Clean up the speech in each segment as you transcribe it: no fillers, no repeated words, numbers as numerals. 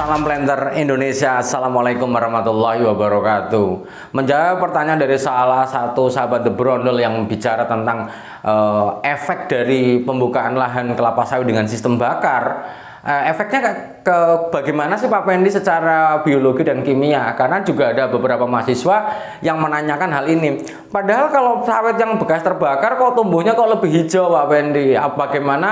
Salam Planter Indonesia. Assalamualaikum warahmatullahi wabarakatuh. Menjawab pertanyaan dari salah satu sahabat The Brondol yang bicara tentang efek dari pembukaan lahan kelapa sawit dengan sistem bakar. Efeknya ke bagaimana sih Pak Pendi secara biologi dan kimia? Karena juga ada beberapa mahasiswa yang menanyakan hal ini. Padahal kalau sawit yang bekas terbakar kok tumbuhnya kok lebih hijau Pak Pendi? Bagaimana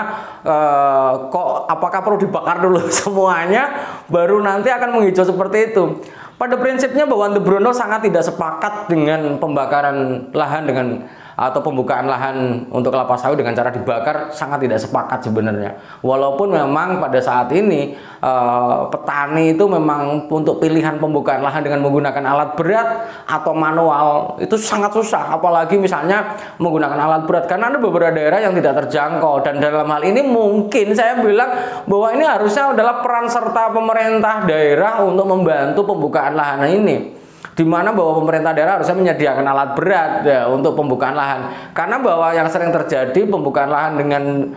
kok apakah perlu dibakar dulu semuanya baru nanti akan menghijau seperti itu? Pada prinsipnya bahwa The Brondol sangat tidak sepakat dengan pembakaran lahan atau pembukaan lahan untuk kelapa sawit dengan cara dibakar, sangat tidak sepakat sebenarnya. Walaupun memang pada saat ini petani itu memang untuk pilihan pembukaan lahan dengan menggunakan alat berat atau manual itu sangat susah, apalagi misalnya menggunakan alat berat karena ada beberapa daerah yang tidak terjangkau. Dan dalam hal ini mungkin saya bilang bahwa ini harusnya adalah peran serta pemerintah daerah untuk membantu pembukaan lahan ini, di mana bahwa pemerintah daerah harusnya menyediakan alat berat ya, untuk pembukaan lahan. Karena bahwa yang sering terjadi pembukaan lahan dengan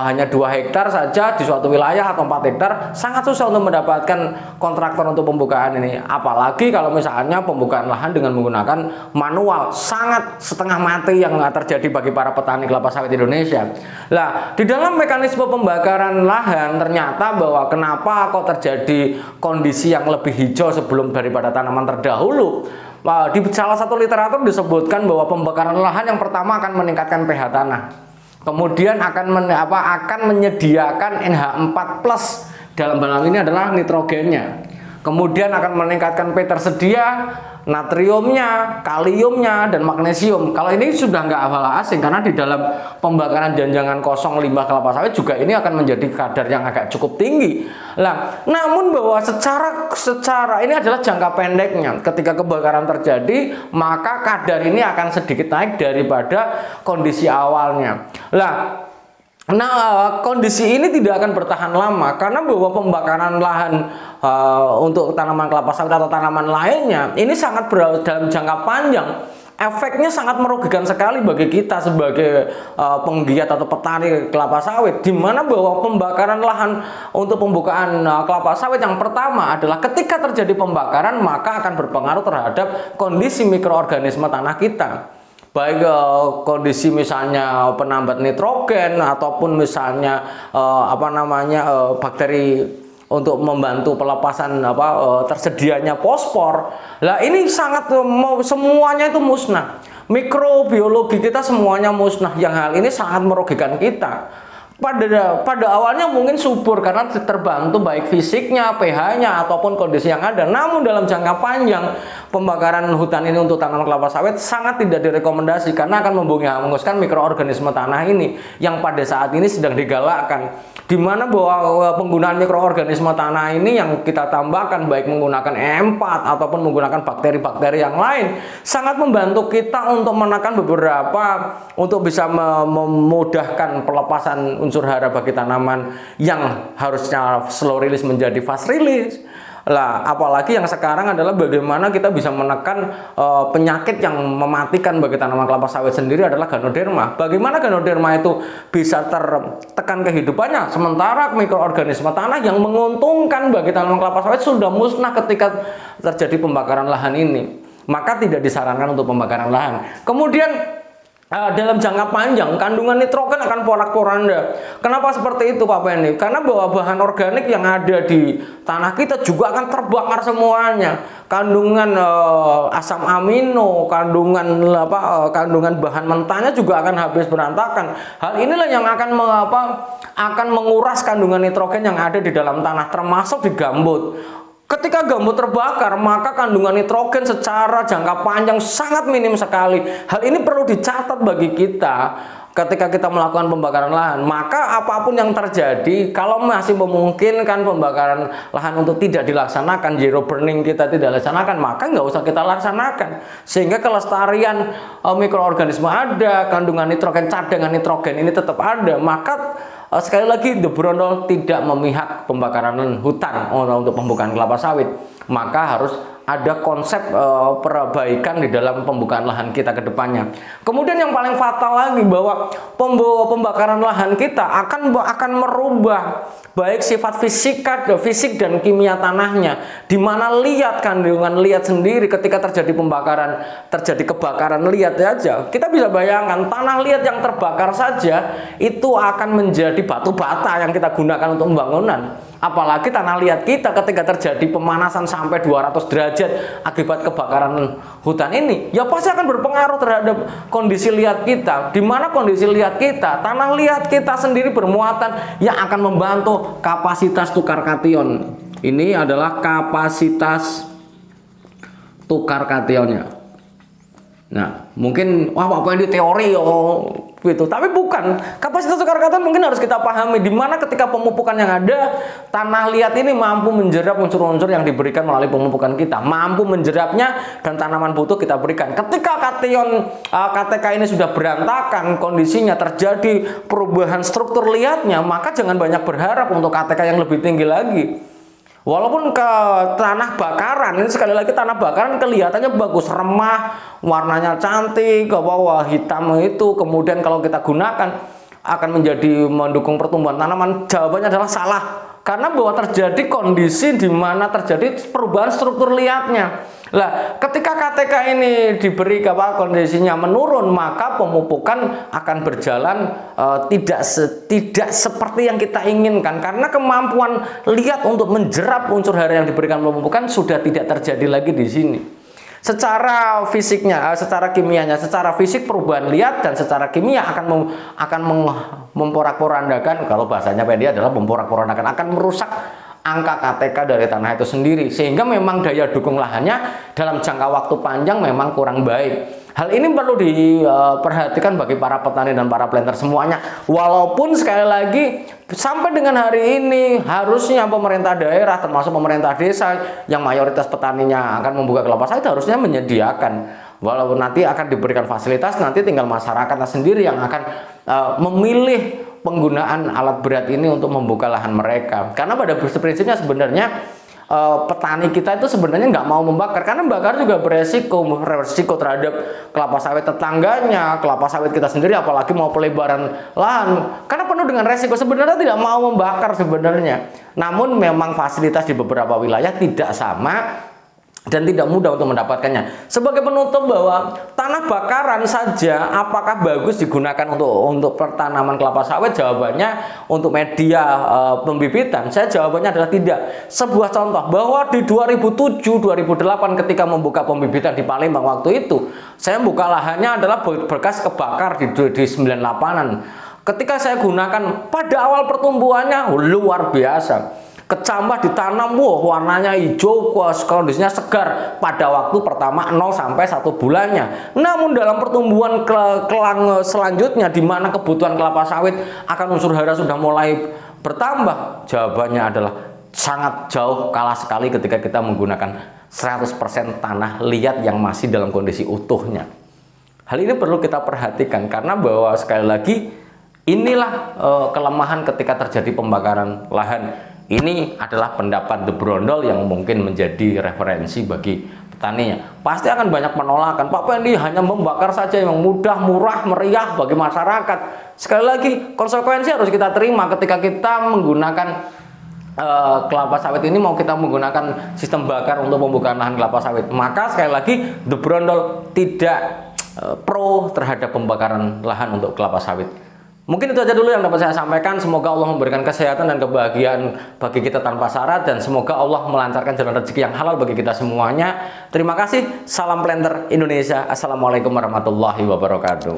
hanya 2 hektar saja di suatu wilayah atau 4 hektar sangat susah untuk mendapatkan kontraktor untuk pembukaan ini. Apalagi kalau misalnya pembukaan lahan dengan menggunakan manual, sangat setengah mati yang terjadi bagi para petani kelapa sawit Indonesia. Nah, di dalam mekanisme pembakaran lahan ternyata bahwa kenapa kok terjadi kondisi yang lebih hijau sebelum daripada tanaman terdahulu. Di salah satu literatur disebutkan bahwa pembakaran lahan yang pertama akan meningkatkan pH tanah, kemudian akan menyediakan NH4+ dalam hal ini adalah nitrogennya, kemudian akan meningkatkan P tersedia, natriumnya, kaliumnya, dan magnesium. Kalau ini sudah nggak hal asing karena di dalam pembakaran janjangan kosong limbah kelapa sawit juga ini akan menjadi kadar yang agak cukup tinggi. Nah, namun bahwa secara ini adalah jangka pendeknya. Ketika kebakaran terjadi, maka kadar ini akan sedikit naik daripada kondisi awalnya. Nah, kondisi ini tidak akan bertahan lama karena bahwa pembakaran lahan untuk tanaman kelapa sawit atau tanaman lainnya ini sangat dalam jangka panjang. Efeknya sangat merugikan sekali bagi kita sebagai penggiat atau petani kelapa sawit, di mana bahwa pembakaran lahan untuk pembukaan kelapa sawit yang pertama adalah ketika terjadi pembakaran maka akan berpengaruh terhadap kondisi mikroorganisme tanah kita. Baik kondisi misalnya penambat nitrogen ataupun misalnya bakteri untuk membantu pelepasan tersedianya fosfor. Lah ini sangat semuanya itu musnah. Mikrobiologi kita semuanya musnah, yang hal ini sangat merugikan kita. Pada awalnya mungkin subur karena terbantu baik fisiknya, pH-nya ataupun kondisi yang ada. Namun dalam jangka panjang pembakaran hutan ini untuk tanaman kelapa sawit sangat tidak direkomendasi karena akan menghanguskan mikroorganisme tanah ini yang pada saat ini sedang digalakkan. Di mana bahwa penggunaan mikroorganisme tanah ini yang kita tambahkan baik menggunakan E4 ataupun menggunakan bakteri-bakteri yang lain sangat membantu kita untuk menekan untuk bisa memudahkan pelepasan unsur hara bagi tanaman yang harusnya slow release menjadi fast release. Lah, apalagi yang sekarang adalah bagaimana kita bisa menekan penyakit yang mematikan bagi tanaman kelapa sawit sendiri adalah Ganoderma. Bagaimana Ganoderma itu bisa tertekan kehidupannya, sementara mikroorganisme tanah yang menguntungkan bagi tanaman kelapa sawit sudah musnah ketika terjadi pembakaran lahan ini. Maka tidak disarankan untuk pembakaran lahan. Kemudian dalam jangka panjang kandungan nitrogen akan porak-poranda. Kenapa seperti itu Pak Pendi? Karena bahwa bahan organik yang ada di tanah kita juga akan terbakar semuanya. Kandungan asam amino, kandungan bahan mentahnya juga akan habis berantakan. Hal inilah yang akan menguras kandungan nitrogen yang ada di dalam tanah, termasuk di gambut. Ketika gambut terbakar, maka kandungan nitrogen secara jangka panjang sangat minim sekali. Hal ini perlu dicatat bagi kita ketika kita melakukan pembakaran lahan. Maka apapun yang terjadi, kalau masih memungkinkan pembakaran lahan untuk tidak dilaksanakan, zero burning kita tidak laksanakan, maka nggak usah kita laksanakan. Sehingga kelestarian mikroorganisme ada, kandungan nitrogen, cadangan nitrogen ini tetap ada. Maka sekali lagi The Brondol tidak memihak pembakaran hutan untuk pembukaan kelapa sawit. Maka harus ada konsep perbaikan di dalam pembukaan lahan kita ke depannya. Kemudian yang paling fatal lagi bahwa pembakaran lahan kita akan merubah baik sifat fisik dan kimia tanahnya, di mana lihat kandungan lihat sendiri ketika terjadi pembakaran, terjadi kebakaran lihat aja, kita bisa bayangkan tanah liat yang terbakar saja itu akan menjadi batu bata yang kita gunakan untuk pembangunan. Apalagi tanah liat kita ketika terjadi pemanasan sampai 200 derajat akibat kebakaran hutan ini, ya pasti akan berpengaruh terhadap kondisi liat kita. Di mana kondisi liat kita, tanah liat kita sendiri bermuatan yang akan membantu kapasitas tukar kation. Ini adalah kapasitas tukar kationnya. Nah, mungkin apa ini teori gitu, tapi bukan. Kapasitas tukar kation mungkin harus kita pahami di mana ketika pemupukan yang ada, tanah liat ini mampu menjerap unsur-unsur yang diberikan melalui pemupukan kita, mampu menjerapnya dan tanaman butuh kita berikan. Ketika kation KTK ini sudah berantakan, kondisinya terjadi perubahan struktur liatnya, maka jangan banyak berharap untuk KTK yang lebih tinggi lagi. Walaupun ke tanah bakaran, ini sekali lagi tanah bakaran kelihatannya bagus, remah, warnanya cantik, ke bawah hitam itu, kemudian kalau kita gunakan akan menjadi mendukung pertumbuhan tanaman. Jawabannya adalah salah, karena bahwa terjadi kondisi di mana terjadi perubahan struktur liatnya. Lah, ketika KTK ini diberi kondisinya menurun, maka pemupukan akan berjalan tidak seperti yang kita inginkan, karena kemampuan liat untuk menjerap unsur hara yang diberikan pemupukan sudah tidak terjadi lagi di sini. Secara fisiknya, secara kimianya, secara fisik perubahan liat dan secara kimia akan memporak-porandakan, kalau bahasanya PD adalah memporak-porandakan, akan merusak angka KTK dari tanah itu sendiri, sehingga memang daya dukung lahannya dalam jangka waktu panjang memang kurang baik. Hal ini perlu diperhatikan bagi para petani dan para planter semuanya. Walaupun sekali lagi sampai dengan hari ini harusnya pemerintah daerah termasuk pemerintah desa yang mayoritas petaninya akan membuka kelapa sawit harusnya menyediakan. Walaupun nanti akan diberikan fasilitas, nanti tinggal masyarakatnya sendiri yang akan memilih penggunaan alat berat ini untuk membuka lahan mereka. Karena pada prinsipnya sebenarnya petani kita itu sebenarnya nggak mau membakar, karena membakar juga beresiko terhadap kelapa sawit tetangganya, kelapa sawit kita sendiri, apalagi mau pelebaran lahan, karena penuh dengan resiko. Sebenarnya tidak mau membakar sebenarnya, namun memang fasilitas di beberapa wilayah tidak sama dan tidak mudah untuk mendapatkannya. Sebagai penutup, bahwa tanah bakaran saja apakah bagus digunakan untuk pertanaman kelapa sawit? Jawabannya untuk media pembibitan, saya jawabannya adalah tidak. Sebuah contoh bahwa di 2007-2008 ketika membuka pembibitan di Palembang waktu itu, saya buka lahannya adalah bekas kebakar di 98-an. Ketika saya gunakan pada awal pertumbuhannya luar biasa. Kecambah ditanam, warnanya hijau, kondisinya segar pada waktu pertama 0 sampai 1 bulannya. Namun dalam pertumbuhan kelang selanjutnya, di mana kebutuhan kelapa sawit akan unsur hara sudah mulai bertambah, jawabannya adalah sangat jauh kalah sekali ketika kita menggunakan 100% tanah liat yang masih dalam kondisi utuhnya. Hal ini perlu kita perhatikan, karena bahwa sekali lagi inilah kelemahan ketika terjadi pembakaran lahan. Ini adalah pendapat The Brondol yang mungkin menjadi referensi bagi petaninya. Pasti akan banyak penolakan. Pak Pendi hanya membakar saja yang mudah, murah, meriah bagi masyarakat. Sekali lagi, konsekuensi harus kita terima ketika kita menggunakan kelapa sawit ini. Mau kita menggunakan sistem bakar untuk pembukaan lahan kelapa sawit, maka sekali lagi The Brondol tidak pro terhadap pembakaran lahan untuk kelapa sawit. Mungkin itu aja dulu yang dapat saya sampaikan. Semoga Allah memberikan kesehatan dan kebahagiaan bagi kita tanpa syarat, dan semoga Allah melancarkan jalan rezeki yang halal bagi kita semuanya. Terima kasih. Salam Planter Indonesia. Assalamualaikum warahmatullahi wabarakatuh.